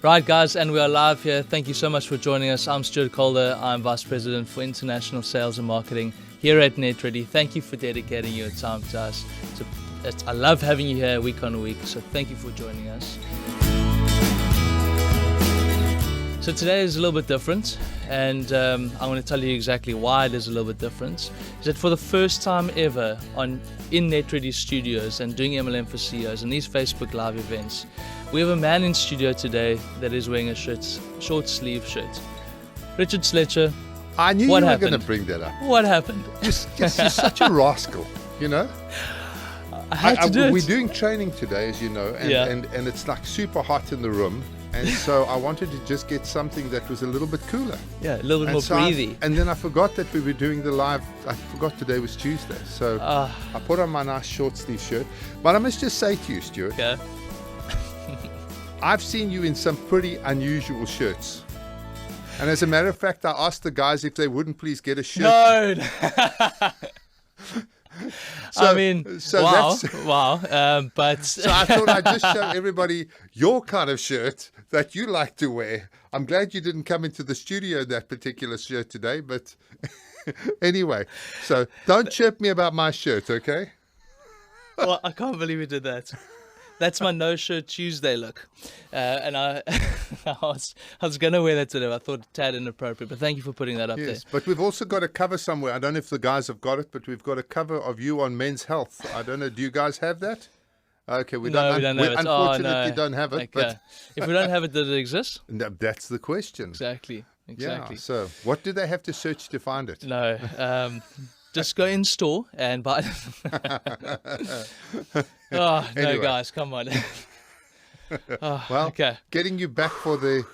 Right, guys, and we are live here. Thank you so much for joining us. I'm Stuart Calder. I'm Vice President for International Sales and Marketing here at Netready. Thank you for dedicating your time to us. I love having you here week on week, so thank you for joining us. So today is a little bit different, and I'm going to tell you exactly why it is a little bit different. Is that for the first time ever in Netready Studios and doing MLM for CEOs and these Facebook Live events, we have a man in studio today that is wearing a short sleeve shirt. Richard Sletcher. I knew you were going to bring that up. What happened? You're such a rascal, you know. I had to do it. We're doing training today, as you know, and it's like super hot in the room. And so I wanted to just get something that was a little bit cooler. Yeah, a little bit more breathy. And then I forgot that we were doing the live. I forgot today was Tuesday. So I put on my nice short sleeve shirt. But I must just say to you, Stuart, I've seen you in some pretty unusual shirts. And as a matter of fact, I asked the guys if they wouldn't please get a shirt. No. So, I mean, wow. But so I thought I'd just show everybody your kind of shirt that you like to wear. I'm glad you didn't come into the studio in that particular shirt today, but anyway, so don't chirp me about my shirt, okay? Well, I can't believe you did that. That's my no-shirt Tuesday look. And I was going to wear that today. I thought tad inappropriate, but thank you for putting that up there. But we've also got a cover somewhere. I don't know if the guys have got it, but we've got a cover of you on Men's Health. I don't know. Do you guys have that? Okay, we don't have it. Unfortunately, don't have it. Okay. But if we don't have it, does it exist? No, that's the question. Exactly. Yeah, so what do they have to search to find it? No. Just go in store and buy Oh, anyway. No, guys, come on. Okay. Getting you back for the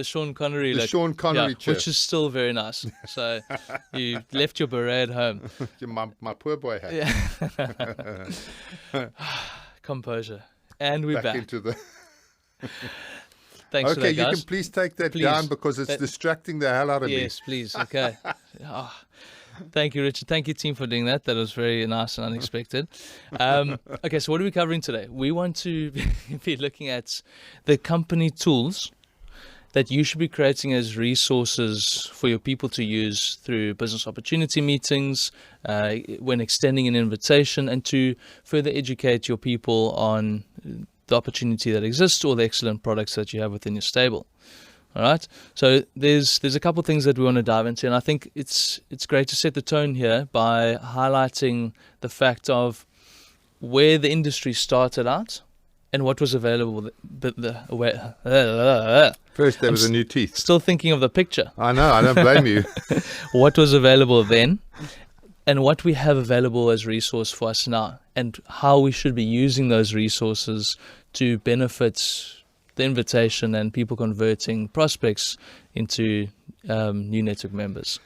Sean Connery look. Sean Connery chair. Which is still very nice. So you left your beret at home. my poor boy hat. Yeah. Composure. And we're back. Into the Thanks for that, guys. You can please take that down because it's distracting the hell out of me. Yes, please. Okay. Thank you, Richard. Thank you, team, for doing that. That was very nice and unexpected. Okay, so what are we covering today? We want to be looking at the company tools that you should be creating as resources for your people to use through business opportunity meetings, when extending an invitation, and to further educate your people on the opportunity that exists or the excellent products that you have within your stable. All right. So there's a couple of things that we want to dive into, and I think it's great to set the tone here by highlighting the fact of where the industry started out and what was available. First, there was a new teeth. Still thinking of the picture. I know. I don't blame you. What was available then, and what we have available as resource for us now, and how we should be using those resources to benefit the invitation and people converting prospects into new network members.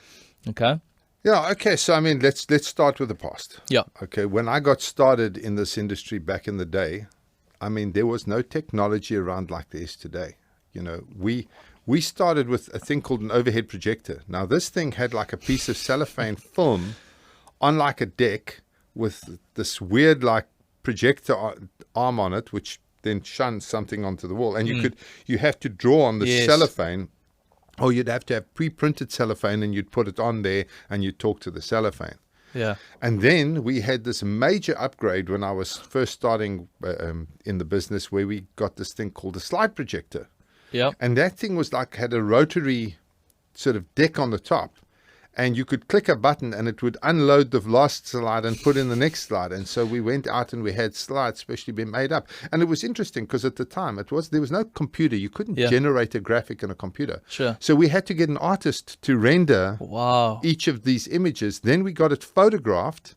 Okay? Yeah, okay. So, I mean, let's start with the past. Yeah. Okay. When I got started in this industry back in the day, I mean, there was no technology around like there is today. You know, we started with a thing called an overhead projector. Now, this thing had like a piece of cellophane film on like a deck with this weird like projector arm on it, which then shun something onto the wall, and you have to draw on the cellophane, or you'd have to have pre-printed cellophane and you'd put it on there and you'd talk to the cellophane. Yeah. And then we had this major upgrade when I was first starting in the business, where we got this thing called a Slide Projector. Yeah. And that thing was like, had a rotary sort of deck on the top, and you could click a button and it would unload the last slide and put in the next slide. And so we went out and we had slides specially been made up. And it was interesting because at the time there was no computer. You couldn't generate a graphic on a computer. Sure. So we had to get an artist to render each of these images. Then we got it photographed,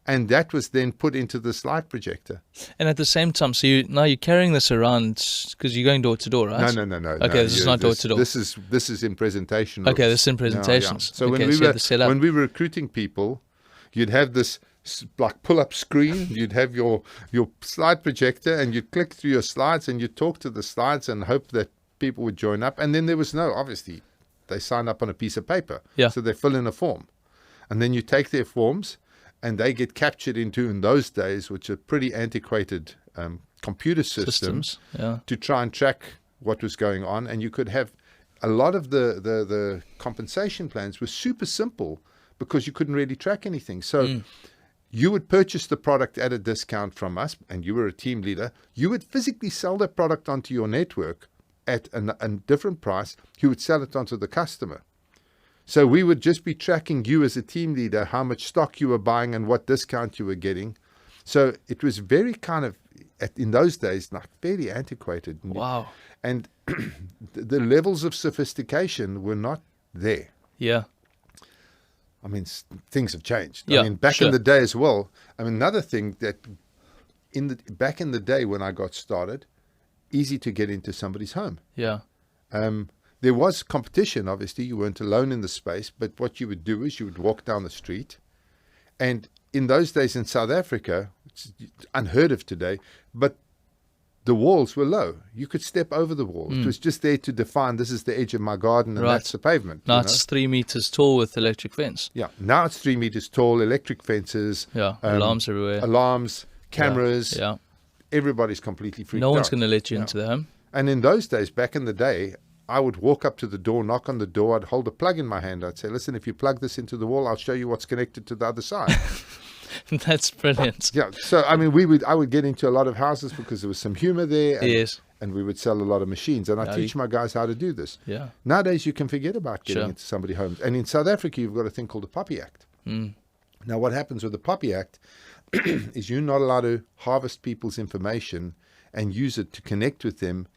and that was then put into the Slide Projector. And at the same time, so you're carrying this around because you're going door to door, right? No. Okay, this is not door to door. This is in presentation. Okay, this is in presentations. So when we were recruiting people, you'd have this like pull-up screen. You'd have your Slide Projector, and you'd click through your slides, and you'd talk to the slides and hope that people would join up. And then there was obviously, they sign up on a piece of paper. Yeah. So they fill in a form, and then you take their forms, and they get captured into, in those days, which are pretty antiquated computer systems to try and track what was going on, and you could have a lot of the compensation plans were super simple because you couldn't really track anything. So you would purchase the product at a discount from us, and you were a team leader. You would physically sell that product onto your network at a different price. You would sell it onto the customer. So we would just be tracking you as a team leader, how much stock you were buying and what discount you were getting. So it was very kind of, in those days, like fairly antiquated. Wow. And the levels of sophistication were not there. Yeah. I mean, things have changed. Yeah, I mean, back sure. in the day as well. I mean, another thing that back in the day when I got started, easy to get into somebody's home. Yeah. There was competition, obviously. You weren't alone in the space, but what you would do is you would walk down the street. And in those days in South Africa, it's unheard of today, but the walls were low. You could step over the wall. It was just there to define this is the edge of my garden and Right. that's the pavement. Now it's 3 meters tall with electric fence. Yeah, now it's 3 meters tall, electric fences. Yeah. Alarms everywhere. Alarms, cameras. Yeah. Everybody's completely freaked No out. one's going to let you into their home. And in those days, back in the day, I would walk up to the door, knock on the door, I'd hold a plug in my hand. I'd say, listen, if you plug this into the wall, I'll show you what's connected to the other side. That's brilliant. Yeah. So, I mean, I would get into a lot of houses because there was some humor there. And, Yes. and we would sell a lot of machines. And I teach my guys how to do this. Yeah. Nowadays, you can forget about getting Sure. into somebody's homes. And in South Africa, you've got a thing called the Poppy Act. Now, what happens with the Poppy Act is you're not allowed to harvest people's information and use it to connect with them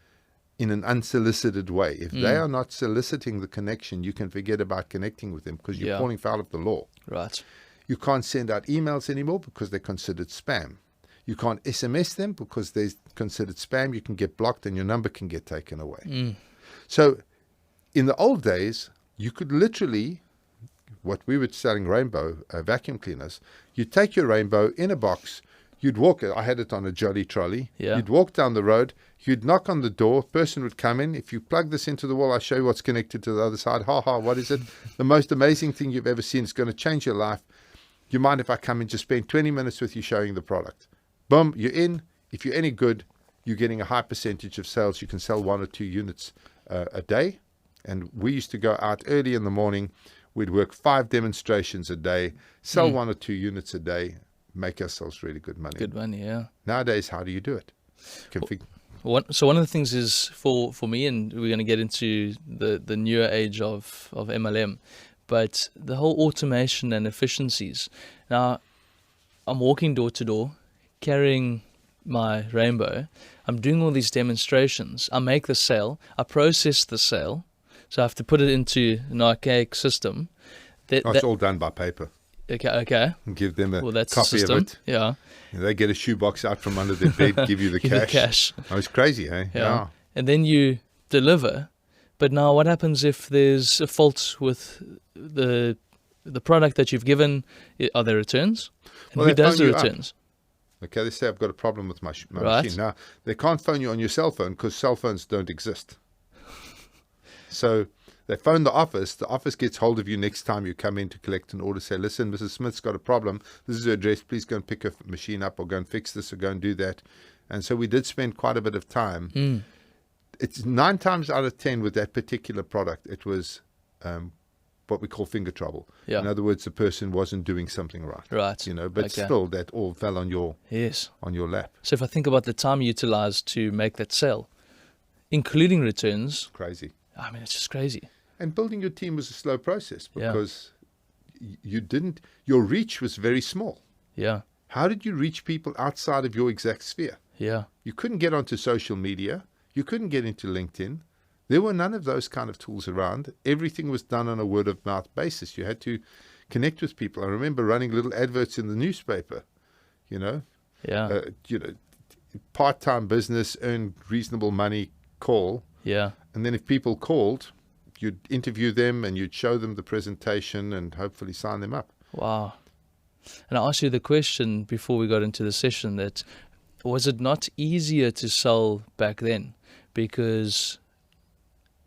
in an unsolicited way. If they are not soliciting the connection, you can forget about connecting with them because you're falling foul of the law. Right. You can't send out emails anymore because they're considered spam. You can't SMS them because they're considered spam. You can get blocked and your number can get taken away. So in the old days, you could literally, what we were selling Rainbow vacuum cleaners, you'd take your Rainbow in a box, you'd walk, I had it on a jolly trolley, Yeah. you'd walk down the road, you'd knock on the door, person would come in, if you plug this into the wall, I'll show you what's connected to the other side. Ha ha, what is it? The most amazing thing you've ever seen. It's going to change your life. You mind if I come in, just spend 20 minutes with you showing the product? Boom, you're in. If you're any good, you're getting a high percentage of sales. You can sell 1 or 2 units a day. And we used to go out early in the morning. We'd work 5 demonstrations a day, sell 1 or 2 units a day, make ourselves really good money. Good money, yeah. Nowadays, how do you do it? So one of the things is for me, and we're going to get into the newer age of MLM, but the whole automation and efficiencies. Now, I'm walking door to door, carrying my Rainbow. I'm doing all these demonstrations. I make the sale. I process the sale. So I have to put it into an archaic system. It's all done by paper. Okay. And give them a That's copy the system. of it. Yeah. They get a shoebox out from under their bed, give you the Give cash. the cash. Oh, it's crazy, eh? Yeah. And then you deliver. But now what happens if there's a fault with the product that you've given? Are there returns? And Well, who they does the phone you up. returns? Okay, they say I've got a problem with my Right. machine. Now, they can't phone you on your cell phone because cell phones don't exist. So they phone the office. The office gets hold of you next time you come in to collect an order. Say, listen, Mrs. Smith's got a problem. This is her address. Please go and pick her machine up or go and fix this or go and do that. And so we did spend quite a bit of time. It's 9 times out of 10 with that particular product, it was what we call finger trouble. Yeah. In other words, the person wasn't doing something right. Right. You know, but Okay. still that all fell on your Yes. lap. So if I think about the time utilized to make that sale, including returns, Crazy. I mean, it's just crazy. And building your team was a slow process Yeah. because your reach was very small. Yeah. How did you reach people outside of your exact sphere? Yeah. You couldn't get onto social media. You couldn't get into LinkedIn. There were none of those kind of tools around. Everything was done on a word of mouth basis. You had to connect with people. I remember running little adverts in the newspaper, Yeah. part-time business, earn reasonable money, call. Yeah. And then if people called, you'd interview them and you'd show them the presentation and hopefully sign them up. Wow. And I asked you the question before we got into the session that was it not easier to sell back then? Because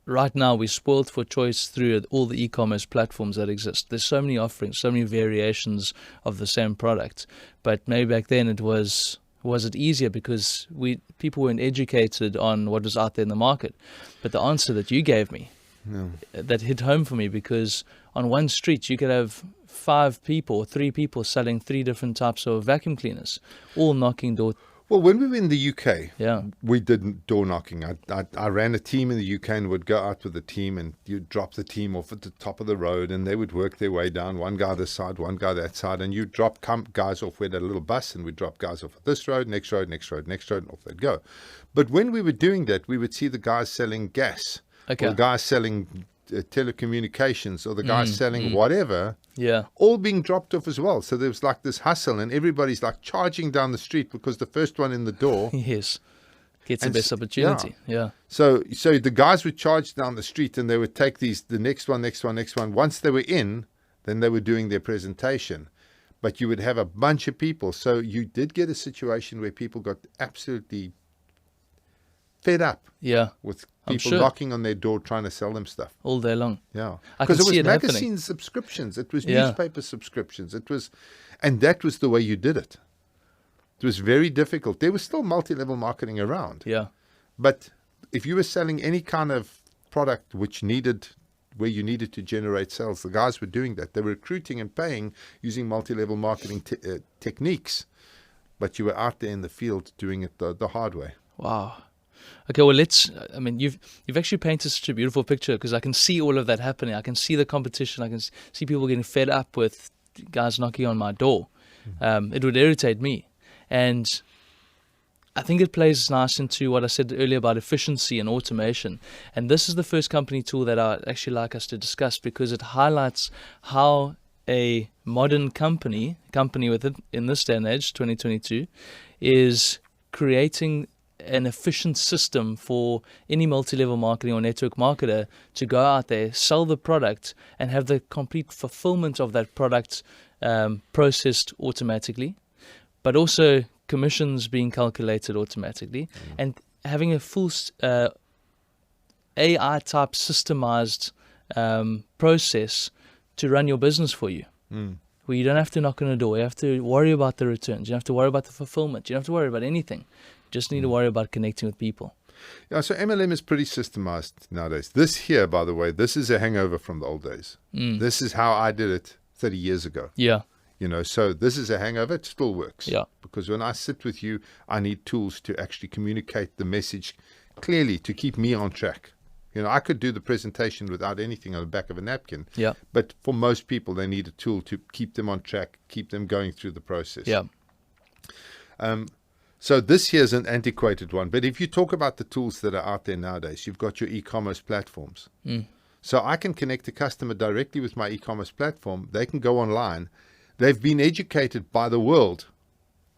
right now we're spoiled for choice through all the e-commerce platforms that exist. There's so many offerings, so many variations of the same product. But maybe back then it was was it easier because people weren't educated on what was out there in the market? But the answer that you gave me, that hit home for me, because on one street you could have 5 people, 3 people selling 3 different types of vacuum cleaners, all knocking door. Well, when we were in the UK, Yeah. we did door knocking. I ran a team in the UK and would go out with the team, and you'd drop the team off at the top of the road, and they would work their way down, one guy this side, one guy that side, and you'd drop guys off. We had a little bus, and we'd drop guys off at this road, next road, next road, next road, and off they'd go. But when we were doing that, we would see the guys selling gas, or the guys selling telecommunications, or the guys selling whatever, all being dropped off as well. So there was like this hustle, and everybody's like charging down the street because the first one in the door Yes. Gets the best opportunity. Yeah. So the guys would charge down the street, and they would take the next one. Once they were in, then they were doing their presentation. But you would have a bunch of people. So you did get a situation where people got absolutely fed up with people knocking on their door trying to sell them stuff all day long. Yeah, I can because it see was it magazine happening. subscriptions, it was newspaper subscriptions, and that was the way you did it. It was very difficult. There was still multi-level marketing around. Yeah. But if you were selling any kind of product where you needed to generate sales, the guys were doing that. They were recruiting and paying using multi-level marketing techniques, but you were out there in the field doing it the hard way. Wow. Okay, well, you've actually painted such a beautiful picture, because I can see all of that happening. I can see the competition. I can see people getting fed up with guys knocking on my door. It would irritate me. And I think it plays nice into what I said earlier about efficiency and automation. And this is the first company tool that I'd actually like us to discuss, because it highlights how a modern company with it in this day and age, 2022, is creating an efficient system for any multi-level marketing or network marketer to go out there, sell the product, and have the complete fulfillment of that product processed automatically, but also commissions being calculated automatically, and having a full AI type systemized process to run your business for you. Where you don't have to knock on a door, you have to worry about the returns, you don't have to worry about the fulfillment, you don't have to worry about anything. You just need to worry about connecting with people. Yeah, so MLM is pretty systemized nowadays. This here, by the way, this is a hangover from the old days. This is how I did it 30 years ago. Yeah. So this is a hangover. It still works. Yeah. Because when I sit with you, I need tools to actually communicate the message clearly to keep me on track. I could do the presentation without anything on the back of a napkin. Yeah. But for most people, they need a tool to keep them on track, keep them going through the process. Yeah. So this here is an antiquated one. But if you talk about the tools that are out there nowadays, you've got your e-commerce platforms. So I can connect the customer directly with my e-commerce platform. They can go online. They've been educated by the world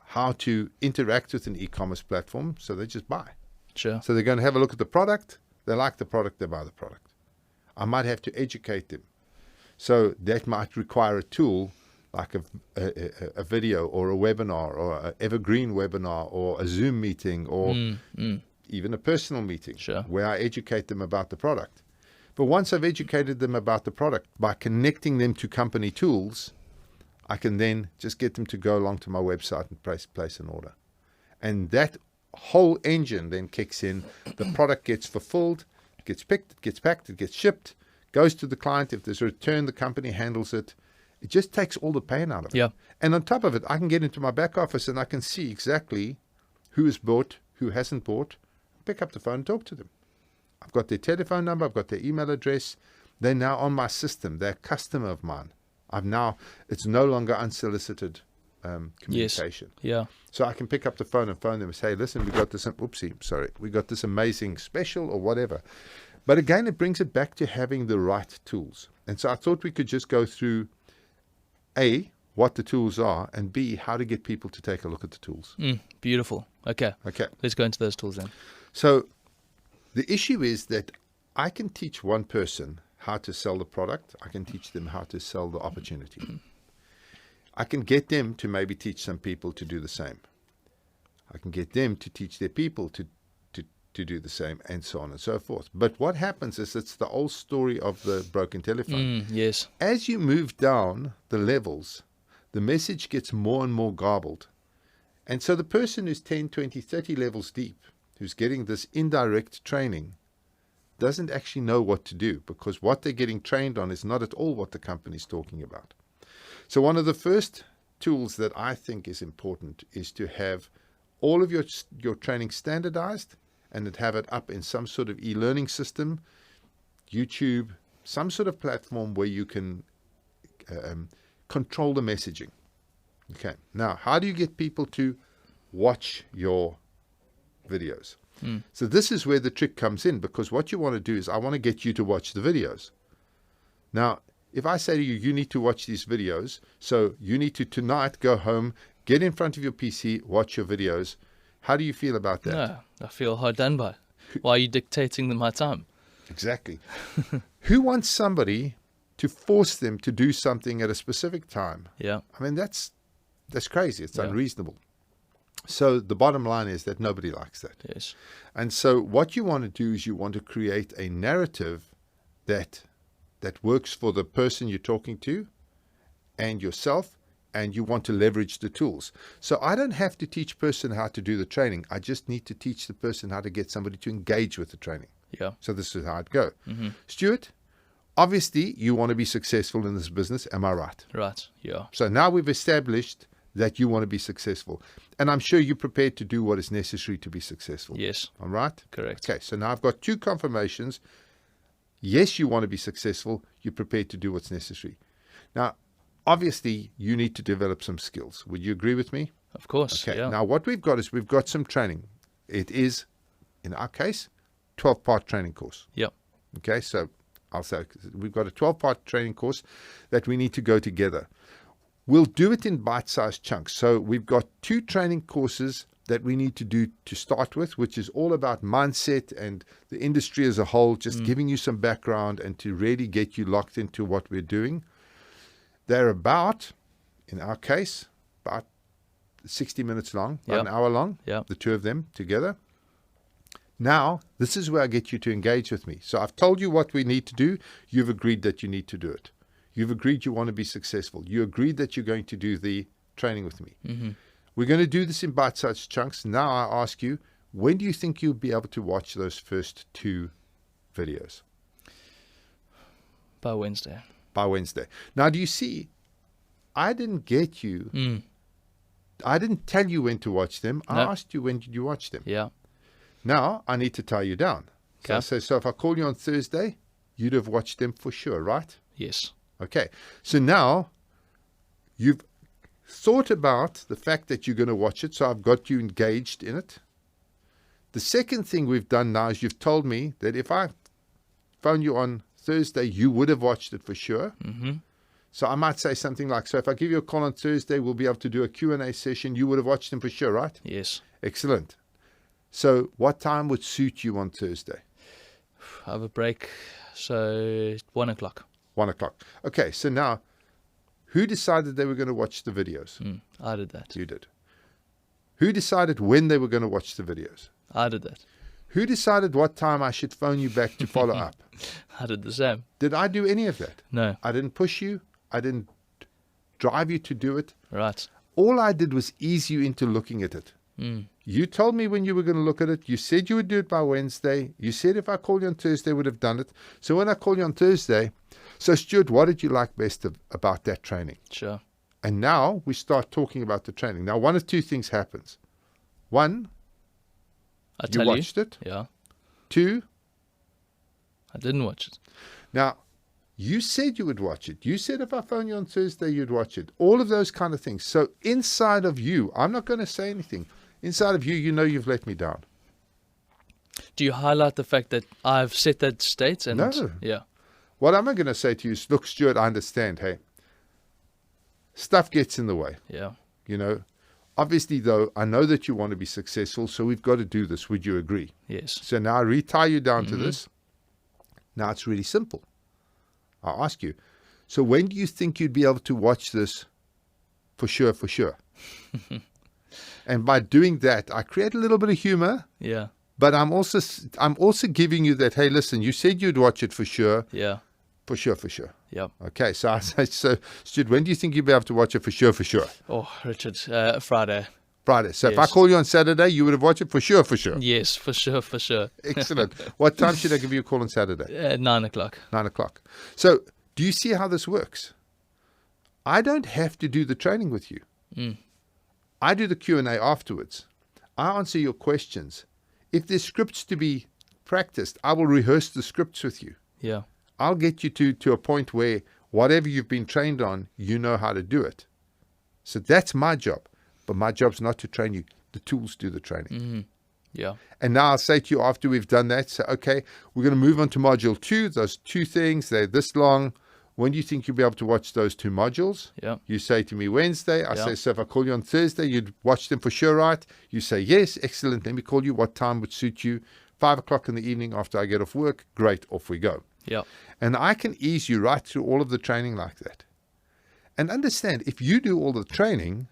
how to interact with an e-commerce platform, so they just buy. Sure. So they're going to have a look at the product. They like the product, they buy the product. I might have to educate them. So that might require a tool like a video or a webinar or an Evergreen webinar or a Zoom meeting or even a personal meeting where I educate them about the product. But once I've educated them about the product, by connecting them to company tools, I can then just get them to go along to my website and place an order. And that whole engine then kicks in. The product gets fulfilled, gets picked, it gets packed, it gets shipped, goes to the client. If there's a return, the company handles it. It just takes all the pain out of it. Yeah. And on top of it, I can get into my back office and I can see exactly who has bought, who hasn't bought, pick up the phone and talk to them. I've got their telephone number, I've got their email address. They're now on my system. They're a customer of mine. It's no longer unsolicited communication. Yes. Yeah. So I can pick up the phone and phone them and say, listen, we got this amazing special or whatever. But again, it brings it back to having the right tools. And so I thought we could just go through A, what the tools are, and B, how to get people to take a look at the tools. Beautiful. Okay. Let's go into those tools then. So the issue is that I can teach one person how to sell the product. I can teach them how to sell the opportunity. I can get them to maybe teach some people to do the same. I can get them to teach their people to do the same, and so on and so forth. But what happens is it's the old story of the broken telephone. Yes. As you move down the levels, the message gets more and more garbled. And so the person who's 10, 20, 30 levels deep, who's getting this indirect training, doesn't actually know what to do, because what they're getting trained on is not at all what the company's talking about. So one of the first tools that I think is important is to have all of your training standardized and have it up in some sort of e-learning system, YouTube, some sort of platform where you can control the messaging. Okay, now how do you get people to watch your videos? So this is where the trick comes in, because what you want to do is I want to get you to watch the videos. Now, if I say to you, you need to watch these videos, so you need to tonight go home, get in front of your PC, watch your videos. How do you feel about that? No, I feel hard done by. Why are you dictating my time? Exactly. Who wants somebody to force them to do something at a specific time? Yeah. I mean, that's crazy. It's unreasonable. So the bottom line is that nobody likes that. Yes. And so what you want to do is you want to create a narrative that works for the person you're talking to and yourself, and you want to leverage the tools. So I don't have to teach a person how to do the training. I just need to teach the person how to get somebody to engage with the training. Yeah. So this is how it goes. Stuart, obviously you want to be successful in this business. Am I right? Right. Yeah. So now we've established that you want to be successful. And I'm sure you're prepared to do what is necessary to be successful. Yes. All right? Correct. Okay, so now I've got two confirmations. Yes, you want to be successful. You're prepared to do what's necessary. Now, obviously, you need to develop some skills. Would you agree with me? Of course. Okay, Yeah. now what we've got is we've got some training. It is, in our case, 12-part training course. Yep. Okay, so I'll say we've got a 12-part training course that we need to go together. We'll do it in bite-sized chunks. So we've got 2 training courses that we need to do to start with, which is all about mindset and the industry as a whole, just giving you some background and to really get you locked into what we're doing. They're about, in our case, about 60 minutes long, about an hour long, the 2 of them together. Now, this is where I get you to engage with me. So I've told you what we need to do. You've agreed that you need to do it. You've agreed you want to be successful. You agreed that you're going to do the training with me. We're going to do this in bite-sized chunks. Now I ask you, when do you think you'll be able to watch those first 2 videos? By Wednesday. By Wednesday. Now, do you see, I didn't get you. I didn't tell you when to watch them. I asked you, when did you watch them? Yeah. Now, I need to tie you down. So I say, so if I call you on Thursday, you'd have watched them for sure, right? Yes. Okay. So now you've thought about the fact that you're going to watch it. So I've got you engaged in it. The second thing we've done now is you've told me that if I phone you on Thursday, you would have watched it for sure. So I might say something like, so if I give you a call on Thursday, we'll be able to do a Q&A session. You would have watched them for sure, right? Yes. Excellent. So what time would suit you on Thursday? I have a break, so 1 o'clock. 1 o'clock. Okay, so now, who decided they were going to watch the videos? I did that. You did. Who decided when they were going to watch the videos? I did that. Who decided what time I should phone you back to follow up? I did the same. Did I do any of that? No. I didn't push you. I didn't drive you to do it. Right. All I did was ease you into looking at it. You told me when you were going to look at it. You said you would do it by Wednesday. You said if I called you on Thursday, would have done it. So when I called you on Thursday, so Stuart, what did you like best about that training? Sure. And now we start talking about the training. Now, one of 2 things happens. 1, you watched it. Yeah. 2, I didn't watch it. now, you said you would watch it. You said if I phone you on Thursday, you'd watch it. All of those kind of things. So inside of you, I'm not going to say anything. Inside of you, you know you've let me down. Do you highlight the fact that I've set that state? And No. Yeah. What am I going to say to you is, look, Stuart, I understand. Hey, stuff gets in the way. Yeah. You know, obviously, though, I know that you want to be successful, so we've got to do this. Would you agree? Yes. So now I retie you down to this. Now it's really simple. I'll ask you, so when do you think you'd be able to watch this for sure, for sure? And by doing that, I create a little bit of humor, Yeah. but I'm also giving you that, hey, listen, you said you'd watch it for sure. Yeah. For sure, for sure. Yep. Okay, so I say, so Stuart, when do you think you'll be able to watch it for sure, for sure? Oh, Richard, Friday. Friday. So if I Yes. call you on Saturday, you would have watched it for sure, for sure. Yes, for sure, for sure. Excellent. What time should I give you a call on Saturday? At 9 o'clock. 9 o'clock. So do you see how this works? I don't have to do the training with you. I do the Q&A afterwards. I answer your questions. If there's scripts to be practiced, I will rehearse the scripts with you. Yeah. I'll get you to a point where whatever you've been trained on, you know how to do it. So that's my job. But my job's not to train you. The tools do the training. Yeah. And now I'll say to you after we've done that, so, okay, we're going to move on to module 2. Those 2 things, they're this long. When do you think you'll be able to watch those 2 modules? Yeah. You say to me Wednesday. I Yeah. say, so if I call you on Thursday, you'd watch them for sure, right? You say, yes, excellent. Let me call you. What time would suit you? 5 o'clock in the evening after I get off work. Great, off we go. Yeah. And I can ease you right through all of the training like that. And understand, if you do all the training,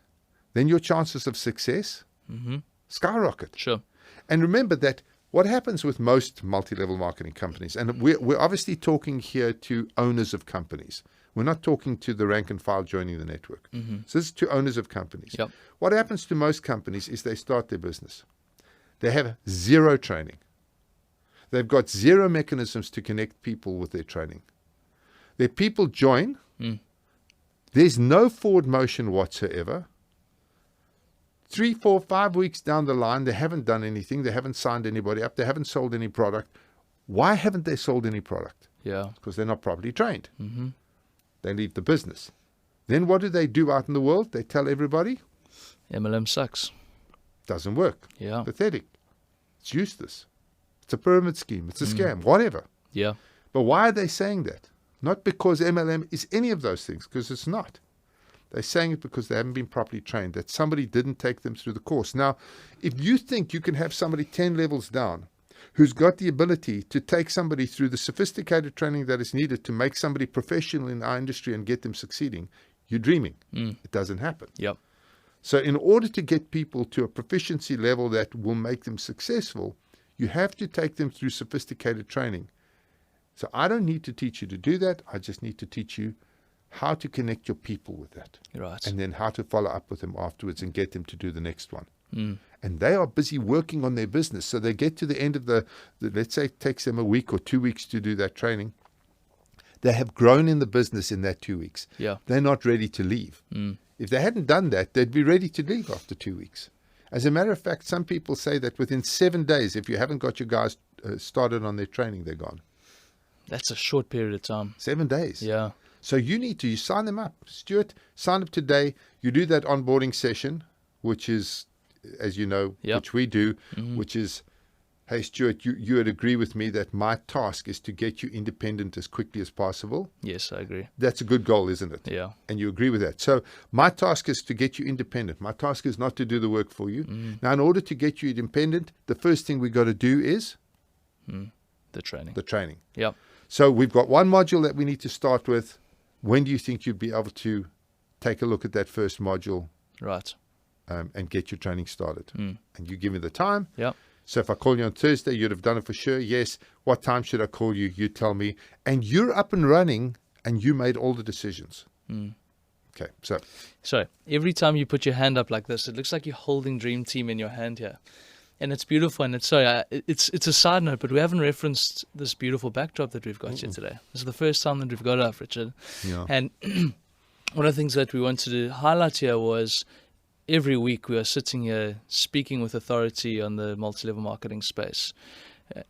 then your chances of success skyrocket. Sure. And remember that what happens with most multi-level marketing companies, and we're obviously talking here to owners of companies. We're not talking to the rank and file joining the network. So this is to owners of companies. Yep. What happens to most companies is they start their business. They have 0 training. They've got 0 mechanisms to connect people with their training. Their people join. There's no forward motion whatsoever. 3, 4, 5 weeks down the line, they haven't done anything. They haven't signed anybody up. They haven't sold any product. Why haven't they sold any product? Yeah. Because they're not properly trained. They leave the business. Then what do they do out in the world? They tell everybody, MLM sucks. doesn't work. Yeah. Pathetic. It's useless. It's a pyramid scheme. It's a scam. Whatever. Yeah. But why are they saying that? Not because MLM is any of those things, because it's not. They're saying it because they haven't been properly trained, that somebody didn't take them through the course. Now, if you think you can have somebody 10 levels down who's got the ability to take somebody through the sophisticated training that is needed to make somebody professional in our industry and get them succeeding, you're dreaming. It doesn't happen. Yep. So in order to get people to a proficiency level that will make them successful, you have to take them through sophisticated training. So I don't need to teach you to do that. I just need to teach you how to connect your people with that. Right. And then how to follow up with them afterwards and get them to do the next one. And they are busy working on their business. So they get to the end of the let's say it takes them a week or 2 weeks to do that training. They have grown in the business in that 2 weeks. Yeah. They're not ready to leave. If they hadn't done that, they'd be ready to leave after 2 weeks. As a matter of fact, some people say that within 7 days, if you haven't got your guys started on their training, they're gone. That's a short period of time. 7 days. Yeah. So you sign them up. Stuart, sign up today. You do that onboarding session, which is, as you know, Yep. which we do, which is, hey, Stuart, you would agree with me that my task is to get you independent as quickly as possible. Yes, I agree. That's a good goal, isn't it? Yeah. And you agree with that. So my task is to get you independent. My task is not to do the work for you. Now, in order to get you independent, the first thing we got to do is The training. the training. Yep. So we've got one module that we need to start with. When do you think you'd be able to take a look at that first module Right. and get your training started? And you give me the time. Yep. So if I call you on Thursday, you'd have done it for sure. Yes. What time should I call you? You tell me. And you're up and running and you made all the decisions. Okay. So every time you put your hand up like this, it looks like you're holding Dream Team in your hand here. And it's beautiful. And it's a side note, but we haven't referenced this beautiful backdrop that we've got here today. This is the first time that we've got it up, Richard. Yeah. And one of the things that we wanted to highlight here was every week we are sitting here speaking with authority on the multi-level marketing space.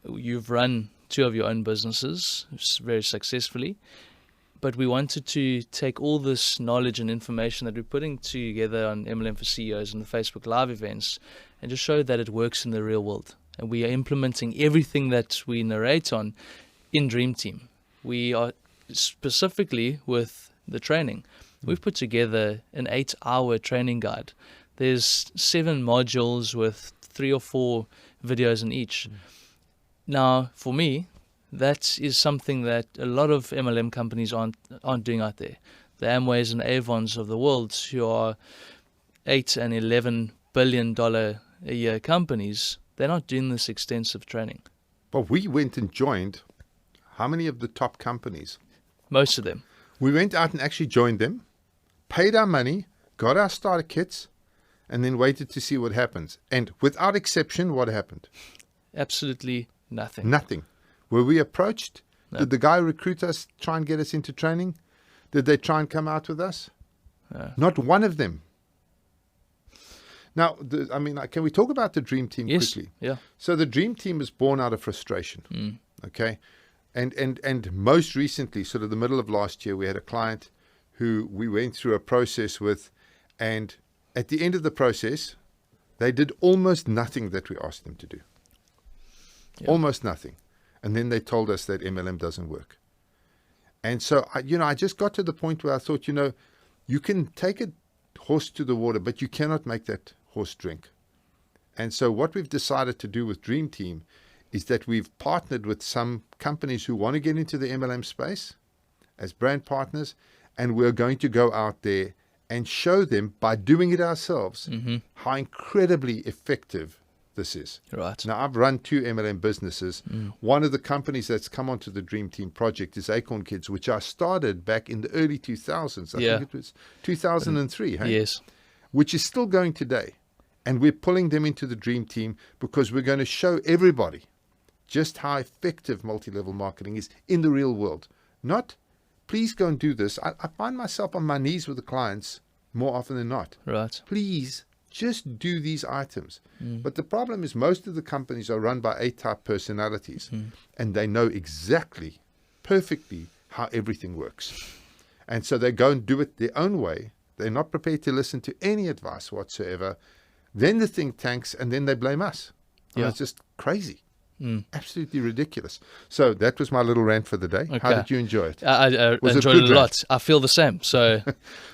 You've run 2 of your own businesses very successfully. But we wanted to take all this knowledge and information that we're putting together on MLM for CEOs and the Facebook Live events and just show that it works in the real world. And we are implementing everything that we narrate on in Dream Team. We are specifically with the training. We've put together an 8-hour training guide. There's 7 modules with 3 or 4 videos in each. Now, for me, that is something that a lot of MLM companies aren't doing out there. The Amways and Avons of the world, who are $8 and $11 billion a year companies, they're not doing this extensive training. But we went and joined how many of the top companies? Most of them. We went out and actually joined them, paid our money, got our starter kits, and then waited to see what happens. And without exception, what happened? Absolutely nothing. Nothing. Were we approached? No. Did the guy recruit us, try and get us into training? Did they try and come out with us? No. Not one of them. Now, can we talk about the Dream Team Yes. quickly? Yeah. So the Dream Team was born out of frustration. Okay. And most recently, sort of the middle of last year, we had a client who we went through a process with, and at the end of the process, they did almost nothing that we asked them to do. Yeah. Almost nothing. And then they told us that MLM doesn't work. And so, I just got to the point where I thought, you can take a horse to the water, but you cannot make that horse drink. And so what we've decided to do with Dream Team is that we've partnered with some companies who want to get into the MLM space as brand partners, and we're going to go out there and show them, by doing it ourselves, how incredibly effective this is. Right. Now, I've run 2 MLM businesses. One of the companies that's come onto the Dream Team project is Acorn Kids, which I started back in the early 2000s. I think it was 2003, hey? Yes. Which is still going today. And we're pulling them into the Dream Team because we're going to show everybody just how effective multi-level marketing is in the real world. Not, please go and do this. I find myself on my knees with the clients more often than not. Right. Please just do these items. But the problem is most of the companies are run by A-type personalities, and they know exactly, perfectly how everything works. And so they go and do it their own way. They're not prepared to listen to any advice whatsoever. Then the thing tanks, and then they blame us. Yeah. It's just crazy. Absolutely ridiculous. So that was my little rant for the day. Okay. How did you enjoy it? I Was it enjoyed it good a rant? lot. I feel the same. So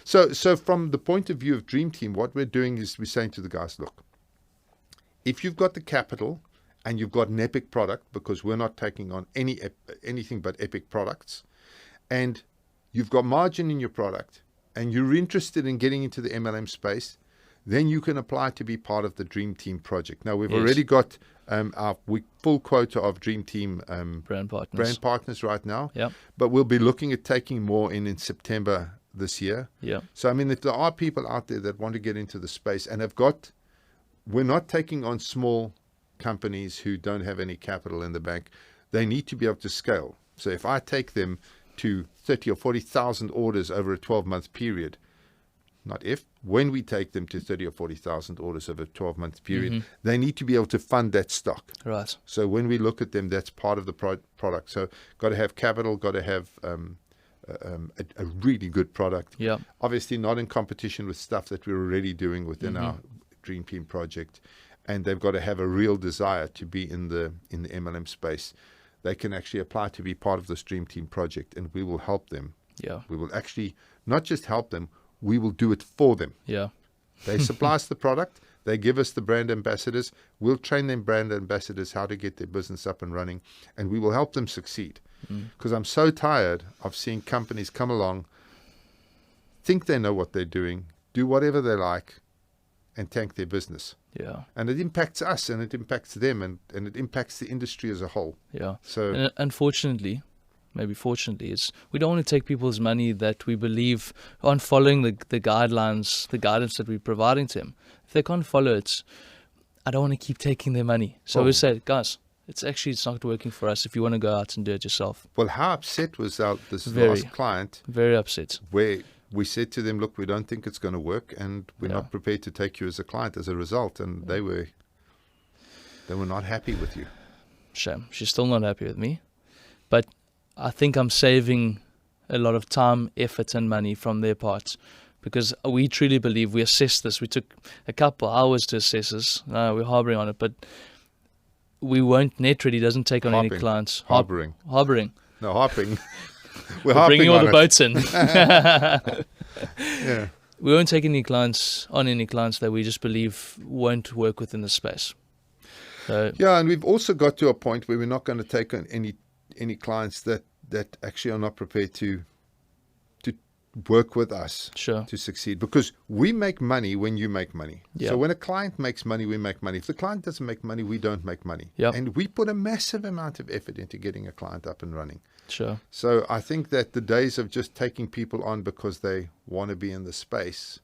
So from the point of view of Dream Team, what we're doing is we're saying to the guys, look, if you've got the capital and you've got an epic product, because we're not taking on anything but epic products, and you've got margin in your product, and you're interested in getting into the MLM space, then you can apply to be part of the Dream Team project. Now, we've already got our full quota of Dream Team brand partners right now, Yeah. but we'll be looking at taking more in September this year. Yeah. So, if there are people out there that want to get into the space and have got, we're not taking on small companies who don't have any capital in the bank. They need to be able to scale. So if I take them to 30 or 40,000 orders over a 12-month period, when we take them to 30 or 40,000 orders over a 12-month period, they need to be able to fund that stock. Right. So when we look at them, that's part of the product. So got to have capital, got to have a really good product. Yeah. Obviously not in competition with stuff that we're already doing within our Dream Team project. And they've got to have a real desire to be in the MLM space. They can actually apply to be part of this Dream Team project, and we will help them. Yeah. We will actually not just help them, we will do it for them. Yeah. They supply us the product. They give us the brand ambassadors. We'll train them brand ambassadors how to get their business up and running, and we will help them succeed. Because I'm so tired of seeing companies come along, think they know what they're doing, do whatever they like, and tank their business. Yeah. And it impacts us, and it impacts them, and it impacts the industry as a whole. Yeah. So, And unfortunately, maybe fortunately, is we don't want to take people's money that we believe aren't following the guidelines, the guidance that we're providing to them. If they can't follow it, I don't want to keep taking their money. So we say, guys, it's not working for us if you want to go out and do it yourself. well, how upset was this Very. last client Very upset. where we said to them, look, we don't think it's going to work, and we're Yeah. not prepared to take you as a client as a result. And they were not happy with you. Shame. She's still not happy with me. But I think I'm saving a lot of time, effort, and money from their part, because we truly believe we assessed this. We took a couple hours to assess this. We're harboring on it, but we won't. Netready doesn't take on any Harping. clients. Harboring. Harboring. No, harping. We're Bringing harping all on the it. boats in. Yeah. We won't take any clients that we just believe won't work within the space. So Yeah, and we've also got to a point where we're not going to take on any clients that actually are not prepared to work with us sure. to succeed, because we make money when you make money. Yeah. So when a client makes money, we make money. If the client doesn't make money, we don't make money. Yep. And we put a massive amount of effort into getting a client up and running. Sure. So I think that the days of just taking people on because they want to be in the space,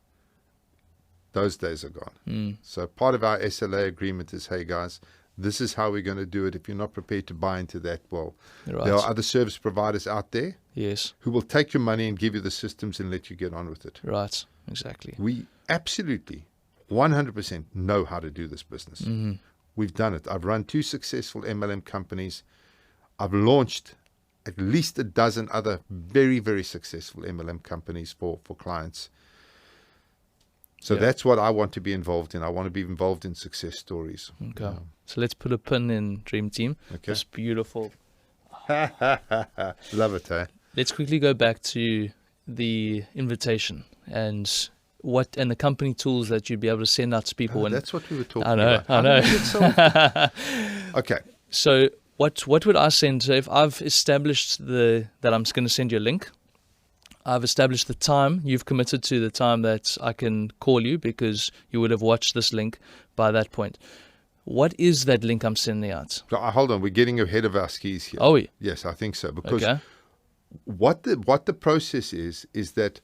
Those days are gone. So part of our SLA agreement is, hey guys, this is how we're going to do it. If you're not prepared to buy into that, well, there are other service providers out there who will take your money and give you the systems and let you get on with it. Right, exactly. We absolutely 100% know how to do this business. We've done it. I've run 2 successful MLM companies. I've launched at least a dozen other very, very successful MLM companies for clients. So that's what I want to be involved in. I want to be involved in success stories. Okay. So let's put a pin in Dream Team. Okay. It's beautiful. Love it, eh? Let's quickly go back to the invitation and the company tools that you'd be able to send out to people. That's what we were talking about. I know. Okay. So what would I send? So if I've established that I'm just going to send you a link, I've established the time. You've committed to the time that I can call you because you would have watched this link by that point. What is that link I'm sending out? So, hold on. We're getting ahead of our skis here. Oh, yeah. Yes, I think so. Because what the process is that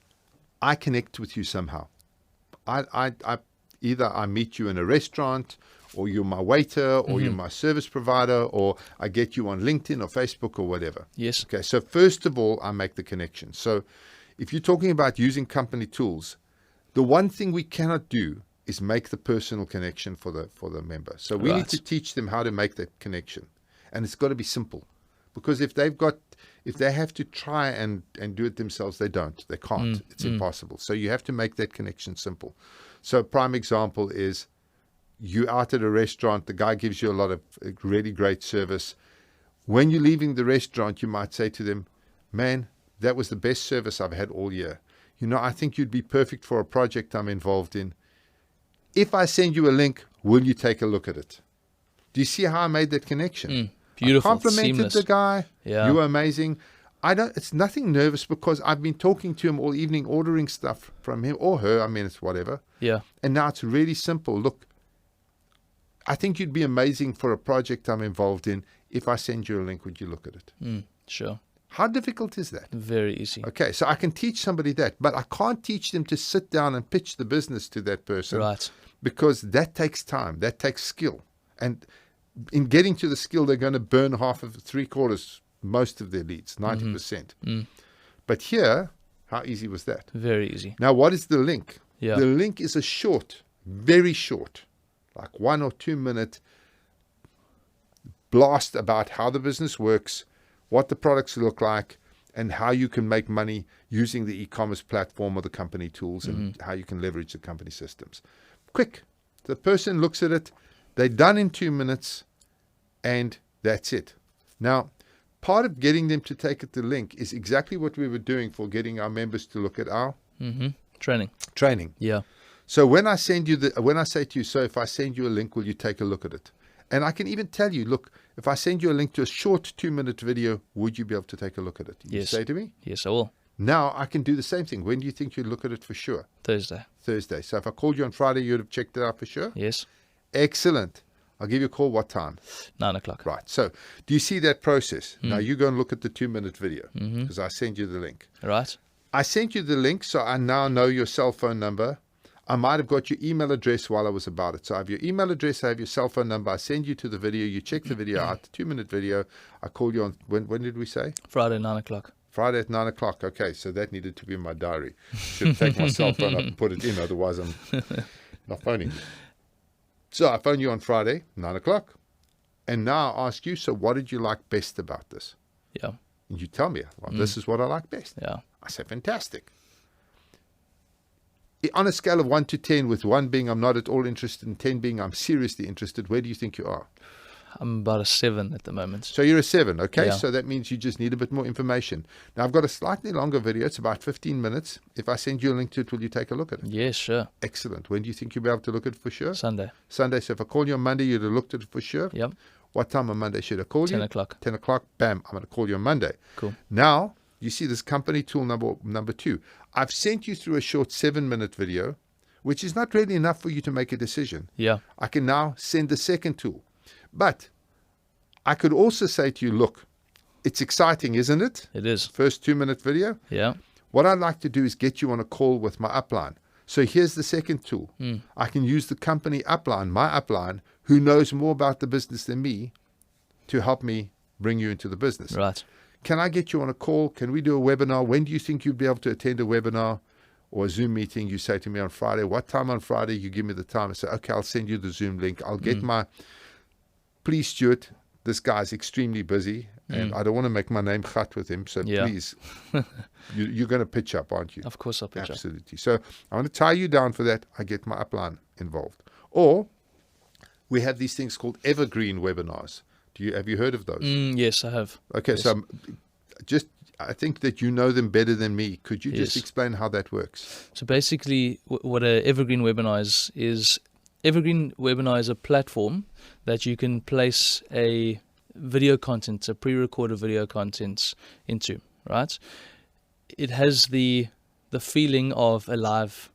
I connect with you somehow. Either I meet you in a restaurant, or you're my waiter, or you're my service provider, or I get you on LinkedIn or Facebook or whatever. Yes. Okay. So first of all, I make the connection. So if you're talking about using company tools, the one thing we cannot do is make the personal connection for the member. So we need to teach them how to make that connection, and it's got to be simple, because if they have to try and do it themselves, they can't. It's impossible. So you have to make that connection simple. So a prime example is you out at a restaurant, the guy gives you a lot of really great service. When you're leaving the restaurant, you might say to them, man, that was the best service I've had all year. I think you'd be perfect for a project I'm involved in. If I send you a link, will you take a look at it? Do you see how I made that connection? Beautiful. I complimented Seamless. the guy. Yeah. You were amazing. It's nothing nervous, because I've been talking to him all evening, ordering stuff from him or her. I mean, it's whatever. Yeah. And now it's really simple. Look, I think you'd be amazing for a project I'm involved in. If I send you a link, would you look at it? Sure. How difficult is that? Very easy. Okay, so I can teach somebody that, but I can't teach them to sit down and pitch the business to that person. Right. Because that takes time. That takes skill. And in getting to the skill, they're going to burn half of 3/4, most of their leads, 90%. But here, how easy was that? Very easy. Now, what is the link? Yeah. The link is a short, very short, like 1 or 2 minute blast about how the business works, what the products look like, and how you can make money using the e-commerce platform or the company tools, and how you can leverage the company systems. Quick. The person looks at it. They're done in 2 minutes, and that's it. Now, part of getting them to take the link is exactly what we were doing for getting our members to look at our training. Yeah. So when I say to you, so if I send you a link, will you take a look at it? And I can even tell you, look, if I send you a link to a short 2-minute video, would you be able to take a look at it? You say to me? Yes, I will. Now I can do the same thing. When do you think you'd look at it for sure? Thursday. So if I called you on Friday, you'd have checked it out for sure? Yes. Excellent. I'll give you a call. What time? 9 o'clock. Right. So do you see that process? Now you go and look at the 2-minute video, because I send you the link. Right. I sent you the link, so I now know your cell phone number. I might have got your email address while I was about it. So I have your email address, I have your cell phone number. I send you to the video. You check the video out, 2-minute video. I call you on, when did we say? Friday, 9 o'clock. Friday at 9 o'clock. Okay, so that needed to be in my diary. Should take my cell phone up and put it in, otherwise I'm not phoning you. So I phone you on Friday, 9 o'clock. And now I ask you, so what did you like best about this? Yeah. And you tell me, well, this is what I like best. Yeah. I say, fantastic. On a scale of 1 to 10, with 1 being I'm not at all interested and 10 being I'm seriously interested, where do you think you are? I'm about a 7 at the moment. So you're a 7, okay? Yeah. So that means you just need a bit more information. Now, I've got a slightly longer video. It's about 15 minutes. If I send you a link to it, will you take a look at it? Yes, sure. Excellent. When do you think you'll be able to look at it for sure? Sunday. Sunday. So if I call you on Monday, you'd have looked at it for sure? Yep. What time on Monday should I call you? 10 o'clock. 10 o'clock. Bam. I'm going to call you on Monday. Cool. Now, you see this company tool number 2. I've sent you through a short 7-minute video, which is not really enough for you to make a decision. Yeah. I can now send the second tool. But I could also say to you, look, it's exciting, isn't it? It is. First 2-minute video. Yeah. What I'd like to do is get you on a call with my upline. So here's the second tool. I can use the company upline, my upline, who knows more about the business than me, to help me bring you into the business. Right. Can I get you on a call? Can we do a webinar? When do you think you'd be able to attend a webinar or a Zoom meeting? You say to me on Friday, what time on Friday? You give me the time. I say, okay, I'll send you the Zoom link. I'll get please, Stuart, this guy's extremely busy and I don't want to make my name cut with him. So please, you're going to pitch up, aren't you? Of course I'll pitch up. Absolutely. So I want to tie you down for that. I get my upline involved. Or we have these things called Evergreen Webinars. Have you heard of those? Yes, I have. Okay, yes. So I think that you know them better than me. Could you just explain how that works? So basically, what a Evergreen Webinar is Evergreen Webinar is a platform that you can place a video content, a pre-recorded video content into, right? It has the feeling of a live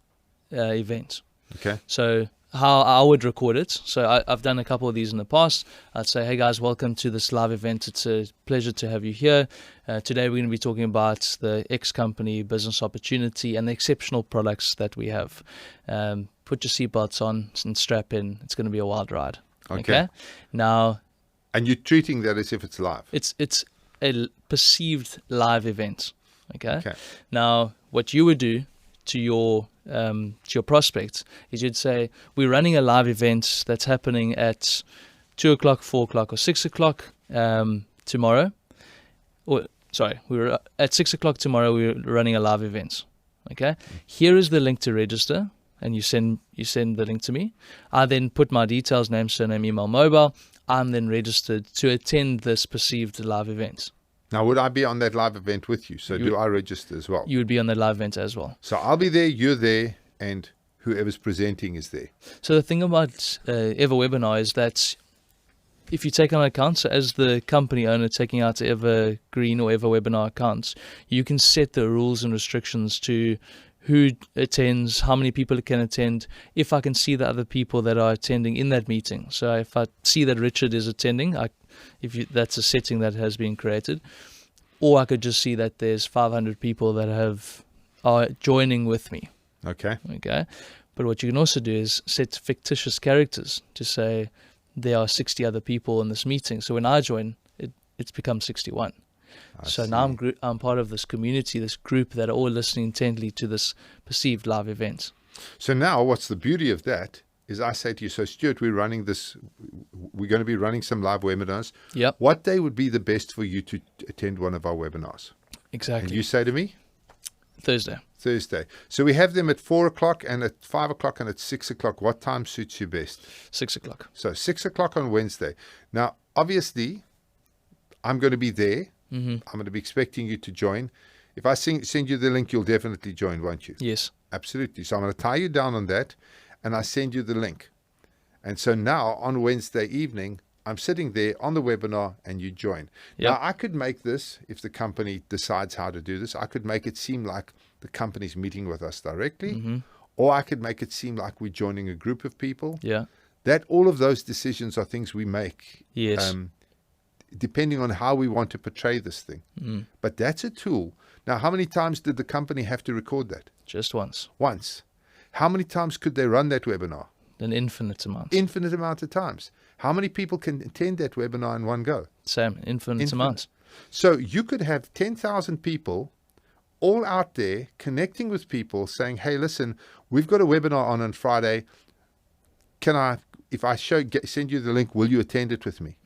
event. Okay. So how I would record it. So I've done a couple of these in the past. I'd say, hey guys, welcome to this live event. It's a pleasure to have you here. Today we're going to be talking about the X company business opportunity and the exceptional products that we have. Put your seatbelts on and strap in. It's going to be a wild ride. Okay. Now, and you're treating that as if it's live. It's a perceived live event. Okay. Now, what you would do to your prospect is you'd say, we're running a live event that's happening at 2 o'clock, 4 o'clock, or 6 o'clock tomorrow. We're at 6 o'clock tomorrow. We're running a live event. Okay. Here is the link to register, and you send the link to me. I then put my details, name, surname, email, mobile. I'm then registered to attend this perceived live event. Now, would I be on that live event with you? So do I register as well? You would be on the live event as well. So I'll be there, you're there, and whoever's presenting is there. So the thing about EverWebinar is that if you take on an account, so as the company owner taking out Evergreen or EverWebinar accounts, you can set the rules and restrictions to who attends, how many people can attend, if I can see the other people that are attending in that meeting. So if I see that Richard is attending, that's a setting that has been created, or I could just see that there's 500 people that are joining with me. Okay. But what you can also do is set fictitious characters to say there are 60 other people in this meeting. So when I join, it's become 61. Now I'm part of this community, this group that are all listening intently to this perceived live event. So now what's the beauty of that is I say to you, so Stuart, we're going to be running some live webinars. Yep. What day would be the best for you to attend one of our webinars? Exactly. And you say to me? Thursday. So we have them at 4 o'clock and at 5 o'clock and at 6 o'clock. What time suits you best? 6 o'clock. So 6 o'clock on Wednesday. Now, obviously, I'm going to be there. I'm going to be expecting you to join. If I send you the link, you'll definitely join, won't you? Yes. Absolutely. So I'm going to tie you down on that, and I send you the link. And so now on Wednesday evening, I'm sitting there on the webinar and you join. Yep. Now, I could make this, if the company decides how to do this, I could make it seem like the company's meeting with us directly, or I could make it seem like we're joining a group of people. Yeah. All of those decisions are things we make. Yes. Depending on how we want to portray this thing. But that's a tool. Now, how many times did the company have to record that? Just once. Once. How many times could they run that webinar? An infinite amount. Infinite amount of times. How many people can attend that webinar in one go? Same, infinite amount. So you could have 10,000 people all out there connecting with people saying, hey, listen, we've got a webinar on Friday. If I send you the link, will you attend it with me?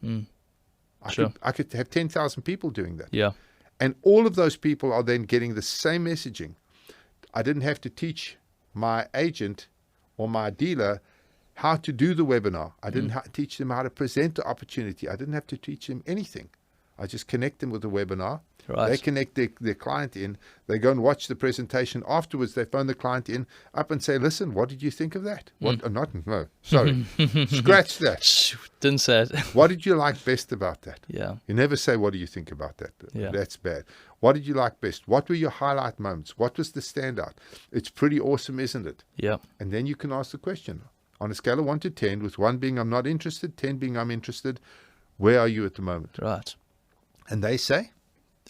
I could have 10,000 people doing that. Yeah. And all of those people are then getting the same messaging. I didn't have to teach my agent or my dealer how to do the webinar. I didn't teach them how to present the opportunity. I didn't have to teach them anything. I just connect them with the webinar. Right. They connect their client in. They go and watch the presentation. Afterwards, they phone the client in up and say, listen, what did you think of that? No, sorry. Scratch that. Didn't say it. What did you like best about that? Yeah. You never say, what do you think about that? Yeah. That's bad. What did you like best? What were your highlight moments? What was the standout? It's pretty awesome, isn't it? Yeah. And then you can ask the question. On a scale of 1 to 10, with 1 being I'm not interested, 10 being I'm interested, where are you at the moment? Right. And they say?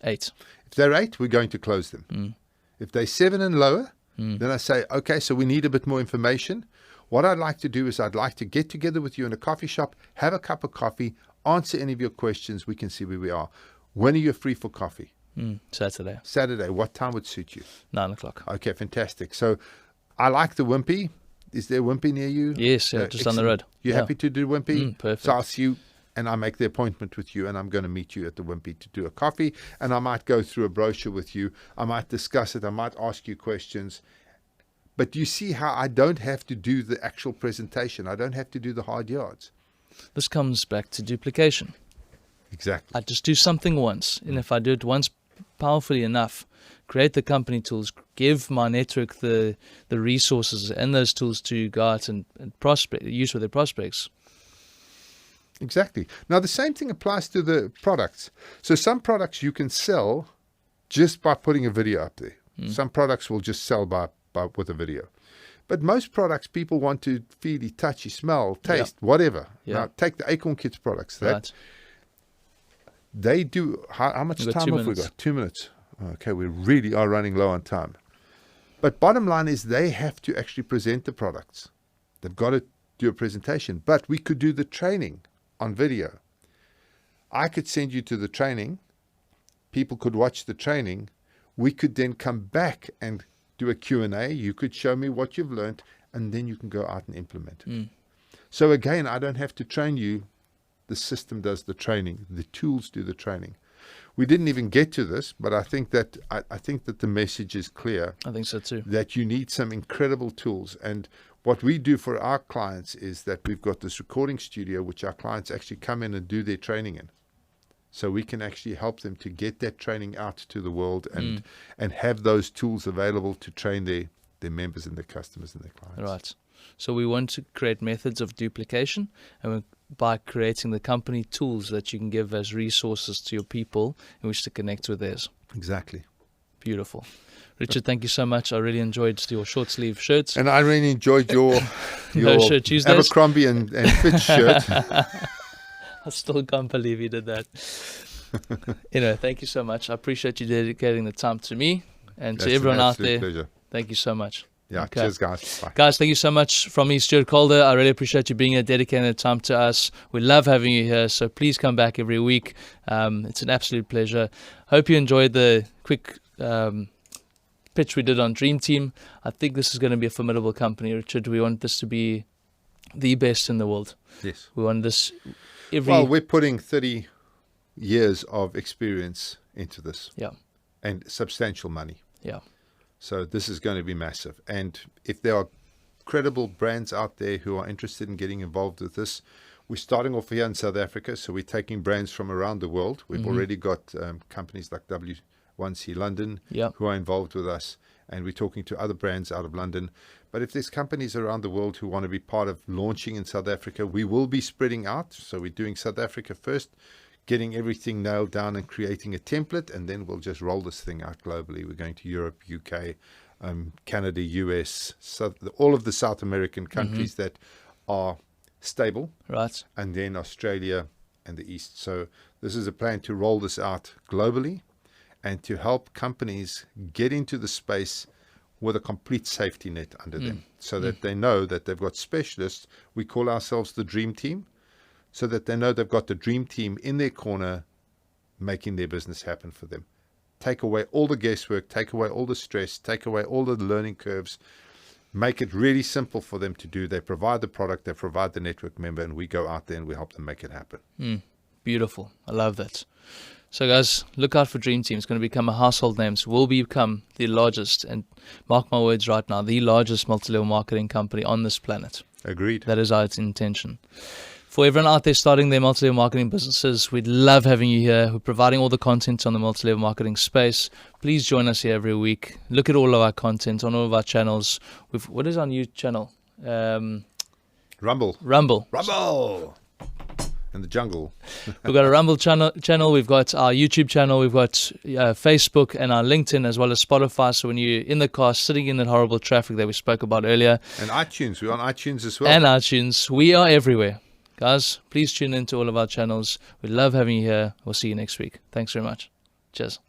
8. If they're 8, we're going to close them. If they're 7 and lower, Then I say, okay, so we need a bit more information. What I'd like to do is I'd like to get together with you in a coffee shop, have a cup of coffee, answer any of your questions. We can see where we are. When are you free for coffee? Saturday. Saturday. What time would suit you? 9 o'clock. Okay, fantastic. So I like the Wimpy. Is there a Wimpy near you? Yes, just on the road. You happy to do Wimpy? Perfect. So I'll see you, and I make the appointment with you, and I'm going to meet you at the Wimpy to do a coffee, and I might go through a brochure with you. I might discuss it. I might ask you questions. But you see how I don't have to do the actual presentation. I don't have to do the hard yards. This comes back to duplication. Exactly. I just do something once, and if I do it once powerfully enough, create the company tools, give my network the resources and those tools to go out and use with their prospects. Exactly. Now, the same thing applies to the products. So some products you can sell just by putting a video up there. Some products will just sell by with a video. But most products, people want to feel, touch, smell, taste, whatever. Now, take the Acorn Kids products. They do, how much time have we got? 2 minutes. Okay, we really are running low on time. But bottom line is they have to actually present the products. They've got to do a presentation. But we could do the training on video. I could send you to the training. People could watch the training. We could then come back and do a Q&A. You could show me what you've learned, and then you can go out and implement it. So again, I don't have to train you. The system does the training. The tools do the training. We didn't even get to this, but I think that the message is clear. I think so too. That you need some incredible tools. And what we do for our clients is that we've got this recording studio, which our clients actually come in and do their training in. So we can actually help them to get that training out to the world and have those tools available to train their members and their customers and their clients. Right. So we want to create methods of duplication, and by creating the company tools that you can give as resources to your people in which to connect with theirs. Exactly. Beautiful. Richard, thank you so much. I really enjoyed your short sleeve shirts. And I really enjoyed your Shirt Tuesdays. Abercrombie and Fitch shirt. I still can't believe you did that. Thank you so much. I appreciate you dedicating the time to me and to everyone out there. Pleasure. Thank you so much. Yeah, okay. Cheers, guys. Bye. Guys, thank you so much from me, Stuart Calder. I really appreciate you being here, dedicating the time to us. We love having you here, so please come back every week. It's an absolute pleasure. Hope you enjoyed the quick pitch we did on Dream Team. I think this is going to be a formidable company, Richard. We want this to be the best in the world. Yes. We want this Well, we're putting 30 years of experience into this. Yeah. And substantial money. Yeah. So this is going to be massive. And if there are credible brands out there who are interested in getting involved with this, we're starting off here in South Africa. So we're taking brands from around the world. We've already got companies like W1C London who are involved with us. And we're talking to other brands out of London. But if there's companies around the world who want to be part of launching in South Africa, we will be spreading out. So we're doing South Africa first, getting everything nailed down and creating a template, and then we'll just roll this thing out globally. We're going to Europe, UK, Canada, US, all of the South American countries that are stable, right, and then Australia and the East. So this is a plan to roll this out globally and to help companies get into the space with a complete safety net under them, so that they know that they've got specialists. We call ourselves the Dream Team, so that they know they've got the Dream Team in their corner making their business happen for them. Take away all the guesswork, take away all the stress, take away all the learning curves, make it really simple for them to do. They provide the product, they provide the network member, and we go out there and we help them make it happen. Beautiful. I love that. So guys, look out for Dream Team. It's going to become a household name. So we'll become the largest, and mark my words right now, the largest multi-level marketing company on this planet. Agreed. That is our intention. For everyone out there starting their multi-level marketing businesses, we'd love having you here. We're providing all the content on the multi-level marketing space. Please join us here every week. Look at all of our content on all of our channels. What is our new channel? Rumble. Rumble. In the jungle. We've got a Rumble channel. We've got our YouTube channel. We've got Facebook and our LinkedIn, as well as Spotify. So when you're in the car, sitting in that horrible traffic that we spoke about earlier. And iTunes. We're on iTunes as well. And iTunes. We are everywhere. Guys, please tune into all of our channels. We love having you here. We'll see you next week. Thanks very much. Cheers.